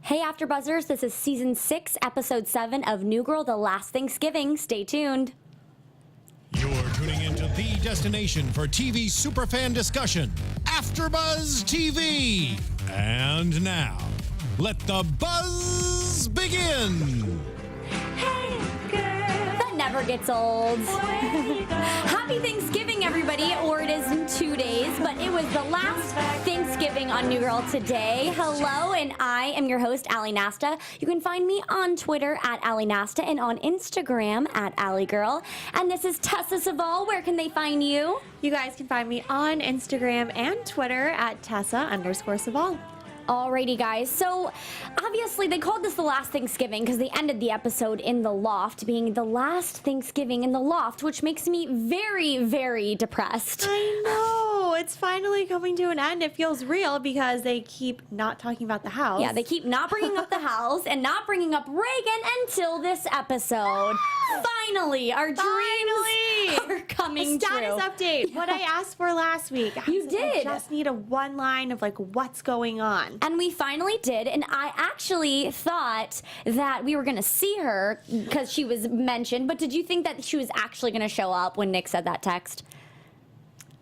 Hey AfterBuzzers, this is Season 6, Episode 7 of New Girl, The Last Thanksgiving. Stay tuned. You're tuning into the destination for TV superfan discussion, AfterBuzz TV. And now, let the buzz begin. Hey girl, that never gets old. Happy Thanksgiving, everybody, or it is in 2 days, but it was the last Thanksgiving on New Girl today. Hello, and I am your host, Nasta. You can find me on Twitter at Nasta and on Instagram at AllieGirl. And this is Tessa Cevaal. Where can they find you? You guys can find me on Instagram and Twitter at Tessa_Cevaal. Alrighty, guys. So, obviously, they called this the last Thanksgiving because they ended the episode in the loft, being the last Thanksgiving in the loft, which makes me very, very depressed. I know. It's finally coming to an end. It feels real because they keep not talking about the house. Yeah, they keep not bringing up the house and not bringing up Reagan until this episode. Finally, our dreams are coming true. Status update. What I asked for last week. You did. I just need a one line of like what's going on. And we finally did, and I actually thought that we were going to see her because she was mentioned, but did you think that she was actually going to show up when Nick said that text?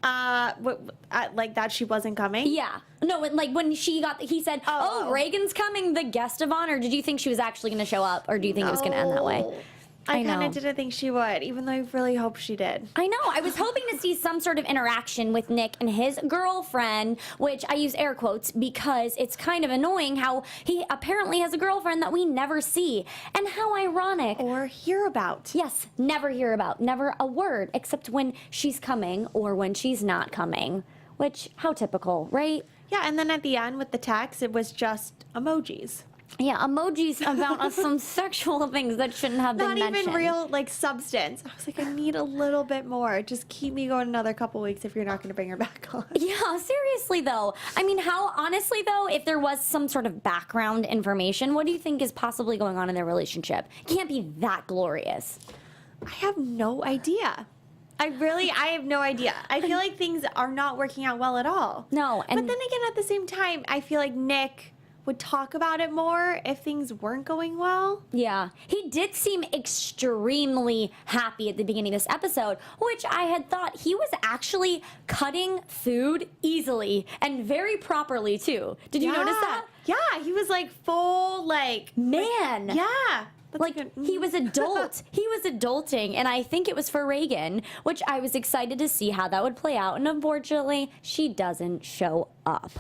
Like that she wasn't coming? Yeah. No, like when he said, oh, Reagan's coming, the guest of honor. Did you think she was actually going to show up, or do you think it was going to end that way? I kind of didn't think she would, even though I really hoped she did. I know. I was hoping to see some sort of interaction with Nick and his girlfriend, which I use air quotes because it's kind of annoying how he apparently has a girlfriend that we never see. And how ironic. Or hear about. Yes, never hear about. Never a word, except when she's coming or when she's not coming. Which, how typical, right? Yeah, and then at the end with the text, it was just emojis. Yeah, emojis about some sexual things that shouldn't have been mentioned. Not even real, like, substance. I was like, I need a little bit more. Just keep me going another couple weeks if you're not going to bring her back on. Yeah, seriously, though. I mean, honestly, though, if there was some sort of background information, what do you think is possibly going on in their relationship? It can't be that glorious. I have no idea. I have no idea. I feel like things are not working out well at all. No. But then again, at the same time, I feel like Nick would talk about it more if things weren't going well. Yeah. He did seem extremely happy at the beginning of this episode, which I had thought he was actually cutting food easily and very properly, too. Did you notice that? Yeah, he was like full, like... Man. Yeah. He was adult. He was adulting, and I think it was for Reagan, which I was excited to see how that would play out, and unfortunately, she doesn't show up.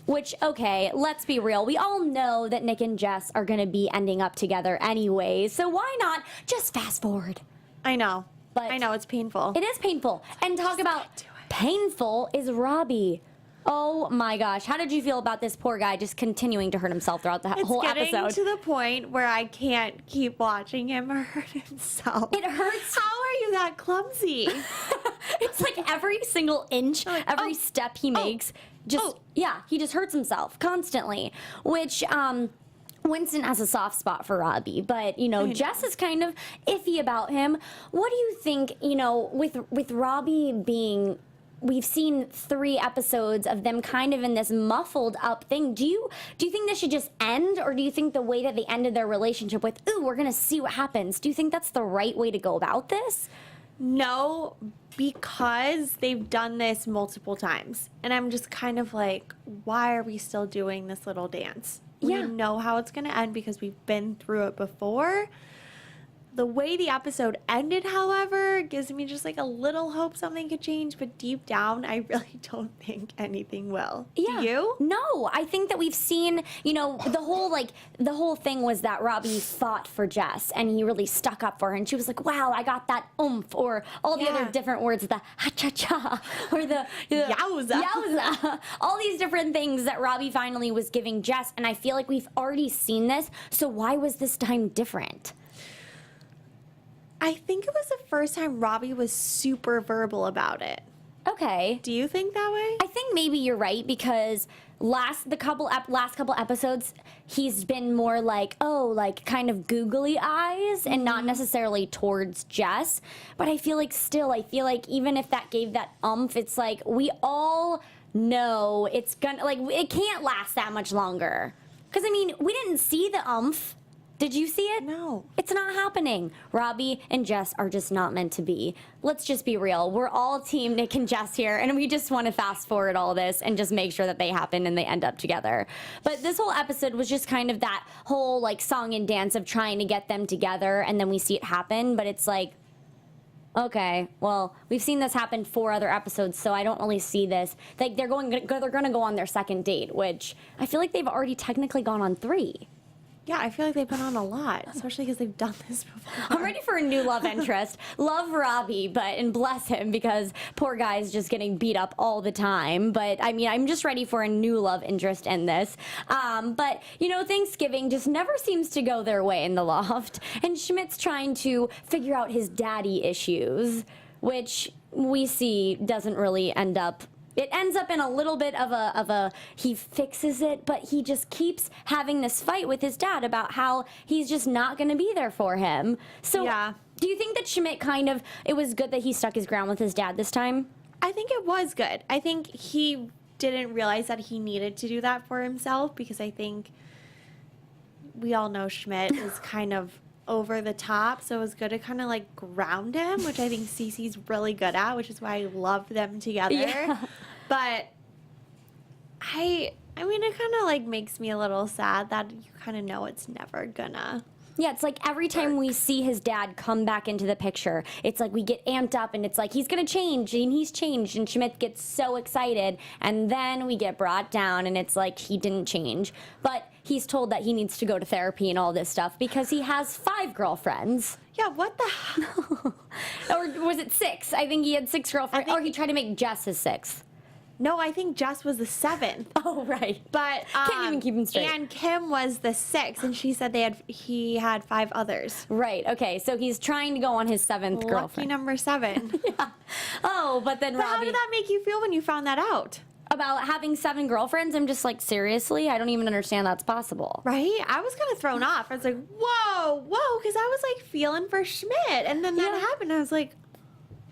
Which, okay, let's be real. We all know that Nick and Jess are going to be ending up together anyways, so why not just fast forward? I know. But I know, it's painful. It is painful. And talk about painful is Robbie. Oh my gosh. How did you feel about this poor guy just continuing to hurt himself throughout the whole episode? It's getting to the point where I can't keep watching him hurt himself. It hurts. How are you that clumsy? It's like every single inch, every step he makes, yeah, he just hurts himself constantly, which, Winston has a soft spot for Robbie, but, you know, Jess is kind of iffy about him. What do you think, you know, with Robbie being... We've seen 3 episodes of them kind of in this muffled up thing. Do you think this should just end, or do you think the way that they ended their relationship with, ooh, we're going to see what happens, do you think that's the right way to go about this? No, because they've done this multiple times. And I'm just kind of like, why are we still doing this little dance? Yeah. We know how it's going to end because we've been through it before. The way the episode ended, however, gives me just like a little hope something could change, but deep down, I really don't think anything will. Yeah. Do you? No, I think that we've seen, you know, the whole thing was that Robbie fought for Jess and he really stuck up for her, and she was like, wow, I got that oomph, or all the other different words, the ha-cha-cha, or the yowza. Yowza. All these different things that Robbie finally was giving Jess, and I feel like we've already seen this, so why was this time different? I think it was the first time Robbie was super verbal about it. Okay. Do you think that way? I think maybe you're right, because last couple episodes, he's been more like, kind of googly eyes and not necessarily towards Jess. But I feel like even if that gave that oomph, it's like we all know it's gonna, like, it can't last that much longer. Because, I mean, we didn't see the umph. Did you see it? No. It's not happening. Robbie and Jess are just not meant to be. Let's just be real. We're all team Nick and Jess here, and we just want to fast forward all this and just make sure that they happen and they end up together. But this whole episode was just kind of that whole, like, song and dance of trying to get them together, and then we see it happen, but it's like, okay, well, we've seen this happen 4 other episodes, so I don't really see this. Like, they're going to go on their second date, which I feel like they've already technically gone on 3. Yeah, I feel like they've been on a lot, especially because they've done this before. I'm ready for a new love interest. Love Robbie, and bless him, because poor guy's just getting beat up all the time. But, I mean, I'm just ready for a new love interest in this. But, you know, Thanksgiving just never seems to go their way in the loft. And Schmidt's trying to figure out his daddy issues, which we see doesn't really end up. It ends up in a little bit of a he fixes it, but he just keeps having this fight with his dad about how he's just not going to be there for him. So Yeah. do you think that Schmidt it was good that he stuck his ground with his dad this time? I think it was good. I think he didn't realize that he needed to do that for himself, because I think we all know Schmidt is kind of over the top, so it was good to kind of like ground him, which I think Cece's really good at, which is why I love them together. Yeah. But I mean, it kind of like makes me a little sad that you kind of know it's never gonna. Yeah, it's like every time we see his dad come back into the picture, it's like we get amped up and it's like he's going to change, and he's changed, and Schmidt gets so excited, and then we get brought down and it's like he didn't change. But he's told that he needs to go to therapy and all this stuff because he has 5 girlfriends. Yeah, what the hell? Or was it 6? I think he had 6 girlfriends. Or he tried to make Jess his 6th. No, I think Jess was the 7th. Oh, right. But Can't even keep him straight. And Kim was the 6th, and she said he had 5 others. Right, okay, so he's trying to go on his 7th Lucky girlfriend. number 7. Yeah. Oh, but then But how Robbie... did that make you feel when you found that out? About having 7 girlfriends, I'm just like, seriously? I don't even understand that's possible. Right? I was kind of thrown off. I was like, whoa, because I was like feeling for Schmidt. And then that happened. I was like,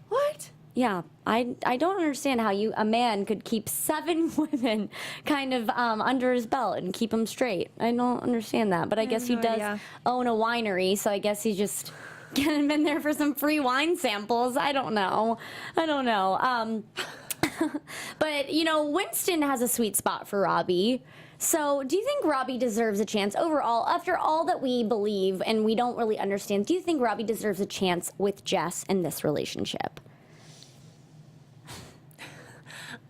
what? Yeah, I don't understand how a man could keep 7 women kind of under his belt and keep them straight. I don't understand that, but I guess he no does idea. own a winery, so I guess he's just getting in there for some free wine samples. I don't know. But, you know, Winston has a sweet spot for Robbie. So do you think Robbie deserves a chance overall, after all that we believe and we don't really understand, do you think Robbie deserves a chance with Jess in this relationship?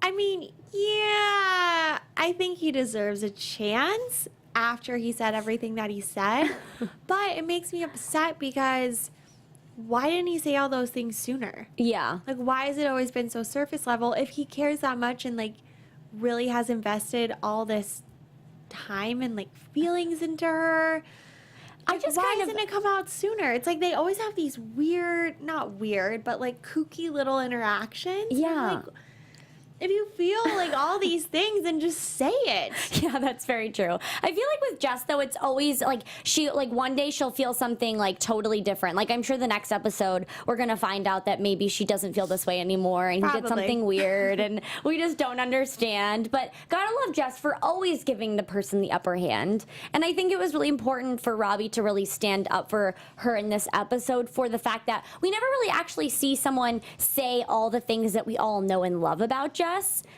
I mean, yeah, I think he deserves a chance after he said everything that he said. But it makes me upset because why didn't he say all those things sooner? Yeah. Like, why has it always been so surface level? If he cares that much and, like, really has invested all this time and, like, feelings into her, I just why kind doesn't it come out sooner? It's like they always have these weird, not weird, but, like, kooky little interactions. And, Yeah. like, if you feel like all these things, then just say it. Yeah, that's very true. I feel like with Jess, though, it's always like one day she'll feel something like totally different. Like, I'm sure the next episode we're going to find out that maybe she doesn't feel this way anymore and he did Probably. something weird and we just don't understand. But gotta love Jess for always giving the person the upper hand. And I think it was really important for Robbie to really stand up for her in this episode for the fact that we never really actually see someone say all the things that we all know and love about Jess.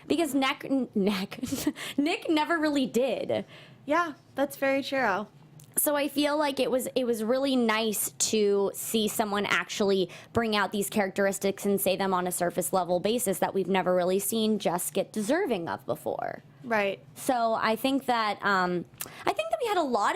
Because Nick never really did. Yeah, that's very true. So I feel like it was really nice to see someone actually bring out these characteristics and say them on a surface level basis that we've never really seen Jess get deserving of before. Right. So I think that we had a lot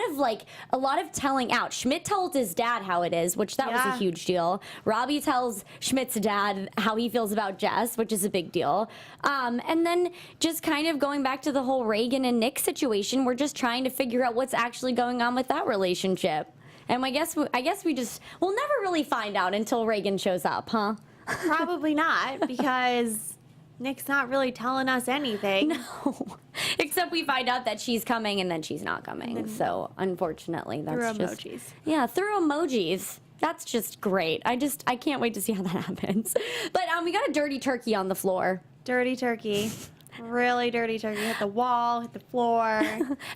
of telling out. Schmidt told his dad how it is, which that was a huge deal. Robbie tells Schmidt's dad how he feels about Jess, which is a big deal. And then just kind of going back to the whole Reagan and Nick situation, we're just trying to figure out what's actually going on with that relationship. And I guess we'll never really find out until Reagan shows up, huh? Probably not, because Nick's not really telling us anything. No. Except we find out that she's coming and then she's not coming. So unfortunately, that's Through just emojis. Yeah, through emojis. That's just great. I can't wait to see how that happens. But we got a dirty turkey on the floor. Dirty turkey. Really dirty turkey. Hit the wall, hit the floor,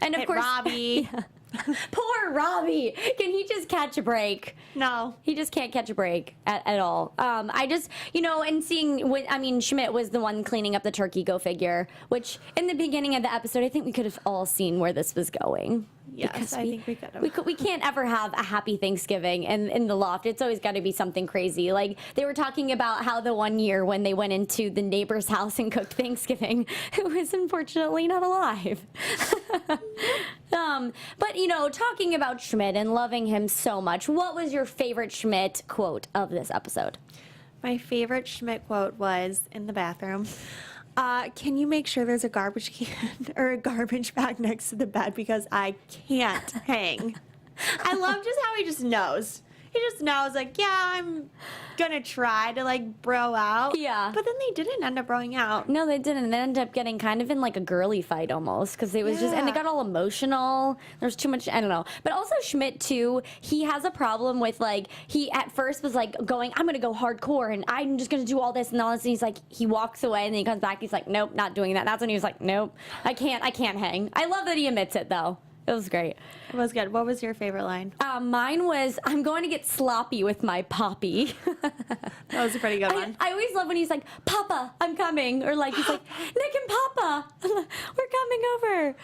And of hit course, Robbie. yeah. Poor Robbie. Can he just catch a break? No. He just can't catch a break at all. I just, and seeing, Schmidt was the one cleaning up the turkey, go figure, which in the beginning of the episode, I think we could have all seen where this was going. Yes, I think we could have. We can't ever have a happy Thanksgiving in the loft. It's always got to be something crazy. Like, they were talking about how the one year when they went into the neighbor's house and cooked Thanksgiving, who was unfortunately not alive. But, talking about Schmidt and loving him so much, what was your favorite Schmidt quote of this episode? My favorite Schmidt quote was in the bathroom. Can you make sure there's a garbage can or a garbage bag next to the bed because I can't hang. I love just how he just knows. He just knows, like, yeah, I'm gonna try to, like, bro out. Yeah. But then they didn't end up broing out. No, they didn't. They ended up getting kind of in like a girly fight almost because it was just, and they got all emotional. There's too much, I don't know. But also Schmidt too, he has a problem with like, he at first was like going, I'm going to go hardcore and I'm just going to do all this and all this. And he's like, he walks away and then he comes back. He's like, nope, not doing that. That's when he was like, nope, I can't hang. I love that he admits it though. It was great. It was good. What was your favorite line? Mine was, I'm going to get sloppy with my poppy. That was a pretty good one. I always love when he's like, Papa, I'm coming. Or like, he's like, Nick and Papa, we're coming over.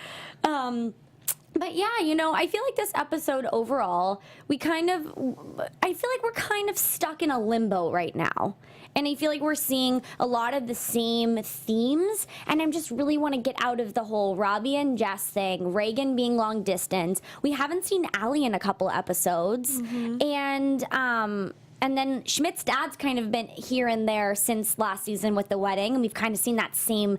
But yeah, I feel like this episode overall, I feel like we're kind of stuck in a limbo right now. And I feel like we're seeing a lot of the same themes. And I just really want to get out of the whole Robbie and Jess thing, Reagan being long distance. We haven't seen Allie in a couple episodes. Mm-hmm. And then Schmidt's dad's kind of been here and there since last season with the wedding. And we've kind of seen that same,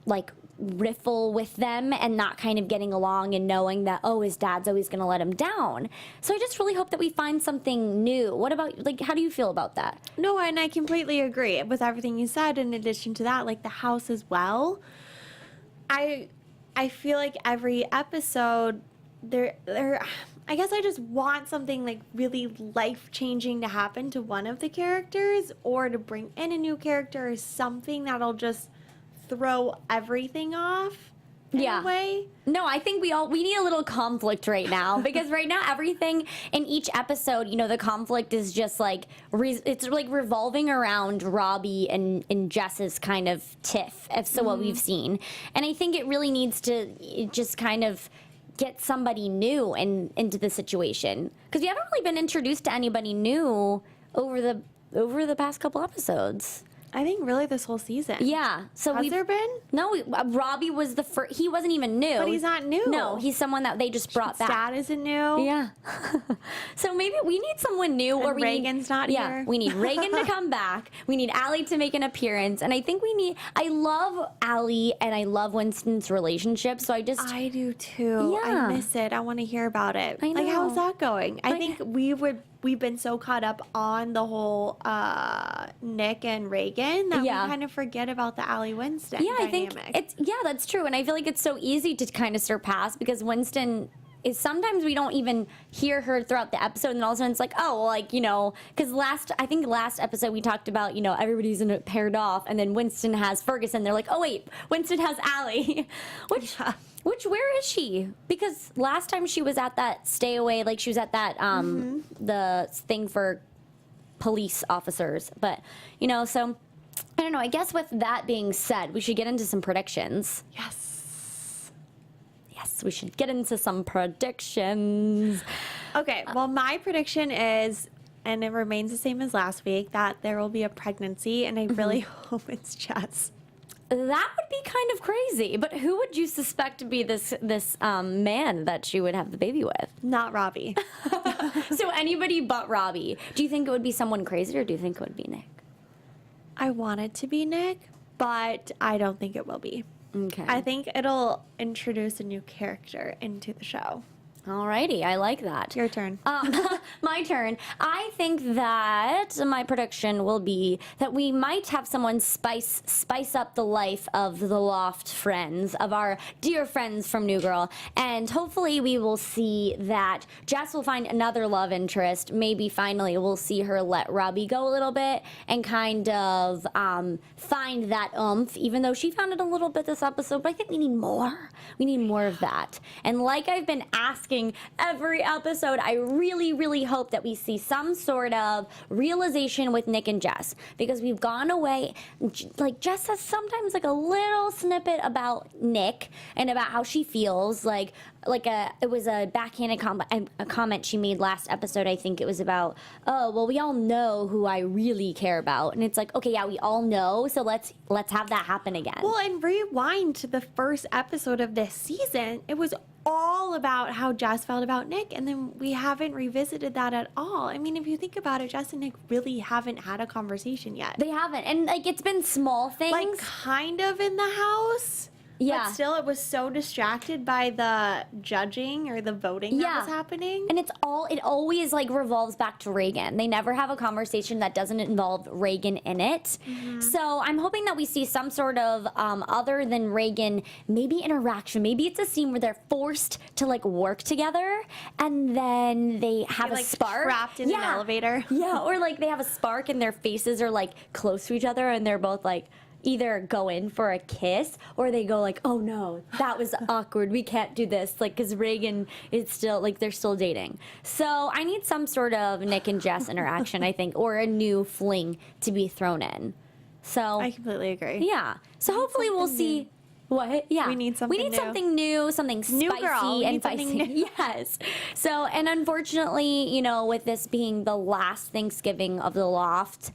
like, riffle with them and not kind of getting along and knowing that, oh, his dad's always going to let him down. So I just really hope that we find something new. What about, like, how do you feel about that? No, and I completely agree with everything you said. In addition to that, like the house as well. I feel like every episode I guess I just want something like really life-changing to happen to one of the characters or to bring in a new character or something that'll just throw everything off in a way. No, I think we need a little conflict right now because right now everything in each episode, the conflict is just like it's like revolving around Robbie and Jess's kind of tiff. So what we've seen, and I think it really needs to just kind of get somebody new into the situation because we haven't really been introduced to anybody new over the past couple episodes. I think really this whole season. Yeah. So has there been? No, Robbie was the first. He wasn't even new. But he's not new. No, he's someone that they just brought back. Dad isn't new. Yeah. So maybe we need someone new, or Reagan's not here. We need Reagan to come back. We need Allie to make an appearance, and I think I love Allie and I love Winston's relationship. So I do too. Yeah. I miss it. I want to hear about it. I know. Like, how's that going? I think we've been so caught up on the whole Nick and Reagan that we kind of forget about the Allie Winston dynamic. I think that's true. And I feel like it's so easy to kind of surpass because Winston is sometimes we don't even hear her throughout the episode and all of a sudden it's like, oh, well, like, because last episode we talked about, everybody's paired off and then Winston has Ferguson. They're like, oh, wait, Winston has Allie. Where is she? Because last time she was at that stay away, like she was at that, the thing for police officers. But, so I don't know. I guess with that being said, we should get into some predictions. Yes, we should get into some predictions. Okay, well, my prediction is, and it remains the same as last week, that there will be a pregnancy, and I really hope it's Jess. That would be kind of crazy, but who would you suspect to be this man that she would have the baby with? Not Robbie. So anybody but Robbie. Do you think it would be someone crazy, or do you think it would be Nick? I want it to be Nick, but I don't think it will be. Okay. I think it'll introduce a new character into the show. Alrighty, I like that. Your turn. My turn. I think that my prediction will be that we might have someone spice up the life of the Loft friends, of our dear friends from New Girl, and hopefully we will see that Jess will find another love interest. Maybe finally we'll see her let Robbie go a little bit and kind of find that oomph, even though she found it a little bit this episode, but I think we need more. We need more of that. And like I've been asking every episode, I really, really hope that we see some sort of realization with Nick and Jess, because we've gone away. Like, Jess has sometimes like a little snippet about Nick and about how she feels. It was a backhanded comment she made last episode. I think it was about, oh, well, we all know who I really care about, and it's like, okay, yeah, we all know, so let's have that happen again. Well, and rewind to the first episode of this season. It was all about how Jess felt about Nick, and then we haven't revisited that at all. I mean, if you think about it, Jess and Nick really haven't had a conversation yet. They haven't, and like it's been small things, like kind of in the house. Yeah. But still, it was so distracted by the judging or the voting that was happening. And it always like revolves back to Reagan. They never have a conversation that doesn't involve Reagan in it. Mm-hmm. So I'm hoping that we see some sort of, other than Reagan, maybe interaction. Maybe it's a scene where they're forced to like work together and then they have a spark. Trapped in an elevator. Yeah, or like they have a spark and their faces are like close to each other and they're both like, either go in for a kiss or they go like, oh no, that was awkward, we can't do this, like, because Reagan is still like, they're still dating. So I need some sort of Nick and Jess interaction, I think, or a new fling to be thrown in. So I completely agree. Yeah, so hopefully we'll see. What? Yeah, we need something new. Something new, something new spicy girl. and feisty. Yes. So, and unfortunately, you know, with this being the last Thanksgiving of the Loft,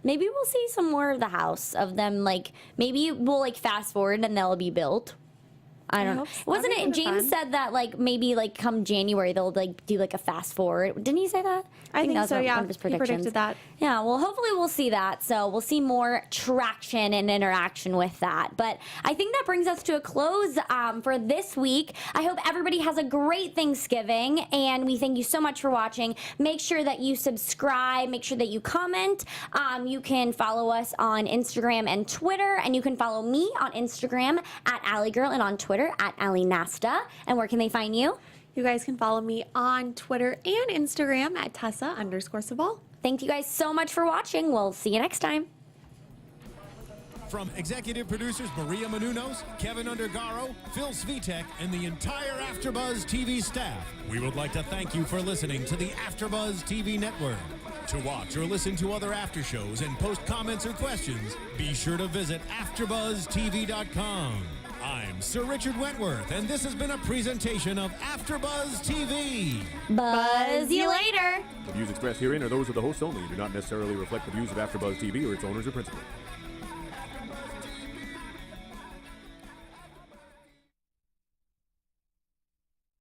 maybe we'll see some more of the house, of them, like, maybe we'll, like, fast forward and they'll be built. I don't know. Wasn't it, James said that, like, maybe, like, come January, they'll, like, do, like, a fast forward. Didn't he say that? I think that was so, yeah. One of his predictions. He predicted that. Yeah, well, hopefully we'll see that. So we'll see more traction and interaction with that. But I think that brings us to a close for this week. I hope everybody has a great Thanksgiving, and we thank you so much for watching. Make sure that you subscribe. Make sure that you comment. You can follow us on Instagram and Twitter, and you can follow me on Instagram at AllieGirl and on Twitter at Nasta. And where can they find you? You guys can follow me on Twitter and Instagram at Tessa_Cevaal. Thank you guys so much for watching. We'll see you next time. From executive producers Maria Menounos, Kevin Undergaro, Phil Svitek, and the entire AfterBuzz TV staff, we would like to thank you for listening to the AfterBuzz TV network. To watch or listen to other after shows and post comments or questions, be sure to visit AfterBuzzTV.com. I'm Sir Richard Wentworth, and this has been a presentation of AfterBuzz TV. Buzz you later. The views expressed herein are those of the hosts only and do not necessarily reflect the views of AfterBuzz TV or its owners or principals.